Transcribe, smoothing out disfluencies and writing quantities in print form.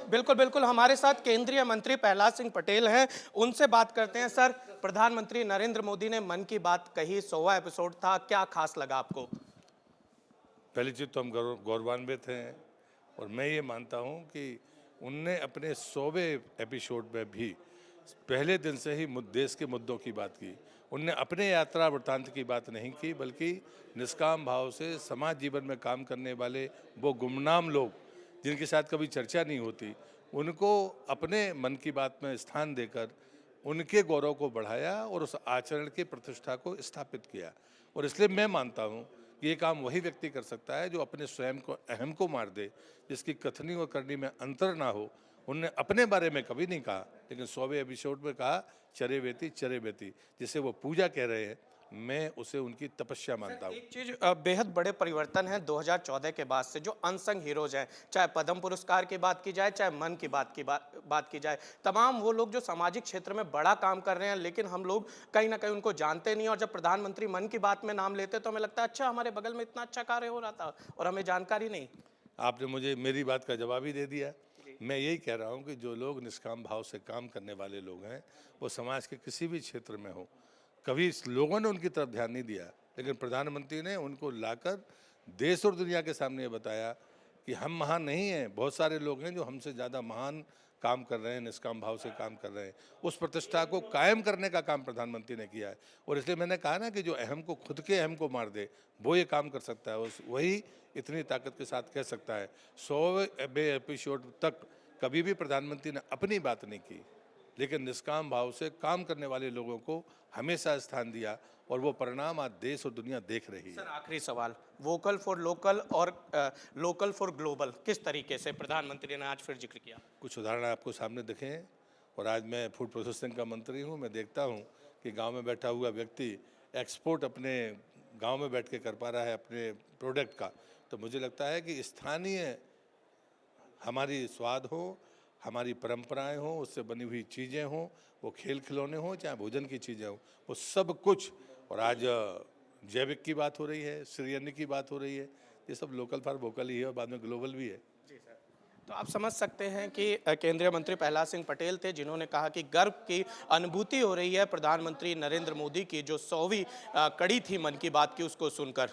बिल्कुल, बिल्कुल। हमारे साथ केंद्रीय मंत्री प्रहलाद सिंह पटेल हैं, उनसे बात करते हैं। सर, प्रधानमंत्री नरेंद्र मोदी ने मन की बात कही, 100वां एपिसोड था, क्या खास लगा आपको? पहली चीज़ तो हम गौरवान्वित हैं और मैं ये मानता हूँ कि उनने अपने 100वें एपिसोड में भी पहले दिन से ही देश के मुद्दों की बात की। उनने अपने यात्रा वृत्तांत की बात नहीं की, बल्कि निष्काम भाव से समाज जीवन में काम करने वाले वो गुमनाम लोग जिनके साथ कभी चर्चा नहीं होती, उनको अपने मन की बात में स्थान देकर उनके गौरव को बढ़ाया और उस आचरण की प्रतिष्ठा को स्थापित किया। और इसलिए मैं मानता हूँ कि ये काम वही व्यक्ति कर सकता है जो अपने स्वयं को अहम को मार दे, जिसकी कथनी और करनी में अंतर ना हो। उनने अपने बारे में कभी नहीं कहा, लेकिन 100वें एपिसोड में कहा चरे बेती, जिसे वो पूजा कह रहे हैं, मैं उसे उनकी तपस्या मानता हूँ। एक चीज बेहद बड़े परिवर्तन है 2014 के बाद से, जो अनसंग हीरोज हैं, चाहे पद्म पुरस्कार की बात की जाए, चाहे मन की बात की जाए, तमाम वो लोग जो सामाजिक क्षेत्र में बड़ा काम कर रहे हैं, लेकिन हम लोग कहीं ना कहीं उनको जानते नहीं। और जब प्रधानमंत्री मन की बात में नाम लेते तो हमें लगता है अच्छा, हमारे बगल में इतना अच्छा कार्य हो रहा था और हमें जानकारी नहीं। आपने मुझे मेरी बात का जवाब ही दे दिया। मैं यही कह रहा हूँ कि जो लोग निष्काम भाव से काम करने वाले लोग हैं, वो समाज के किसी भी क्षेत्र में हो, कभी इस लोगों ने उनकी तरफ ध्यान नहीं दिया, लेकिन प्रधानमंत्री ने उनको लाकर देश और दुनिया के सामने ये बताया कि हम महान नहीं हैं, बहुत सारे लोग हैं जो हमसे ज़्यादा महान काम कर रहे हैं, निष्काम भाव से काम कर रहे हैं। उस प्रतिष्ठा को कायम करने का काम प्रधानमंत्री ने किया है। और इसलिए मैंने कहा ना कि जो अहम को, खुद के अहम को मार दे, वो ये काम कर सकता है। वही इतनी ताकत के साथ कह सकता है। 100वें एपिसोड तक कभी भी प्रधानमंत्री ने अपनी बात नहीं की, लेकिन निष्काम भाव से काम करने वाले लोगों को हमेशा स्थान दिया और वो परिणाम आज देश और दुनिया देख रही है। सर, आखिरी सवाल, वोकल फॉर लोकल और लोकल फॉर ग्लोबल किस तरीके से प्रधानमंत्री ने आज फिर जिक्र किया? कुछ उदाहरण आपको सामने दिखे हैं। और आज मैं फूड प्रोसेसिंग का मंत्री हूँ, मैं देखता हूँ कि गांव में बैठा हुआ व्यक्ति एक्सपोर्ट अपने गांव में बैठ के कर पा रहा है अपने प्रोडक्ट का। तो मुझे लगता है कि स्थानीय हमारी स्वाद हो, हमारी परंपराएं हो, उससे बनी हुई चीज़ें हों, वो खेल खिलौने हों, चाहे भोजन की चीज़ें हों, वो सब कुछ। और आज जैविक की बात हो रही है, श्री अन्न की बात हो रही है, ये सब लोकल फॉर वोकल ही है और बाद में ग्लोबल भी है। तो आप समझ सकते हैं कि केंद्रीय मंत्री प्रहलाद सिंह पटेल थे, जिन्होंने कहा कि गर्व की अनुभूति हो रही है प्रधानमंत्री नरेंद्र मोदी की जो 100वीं कड़ी थी मन की बात की, उसको सुनकर।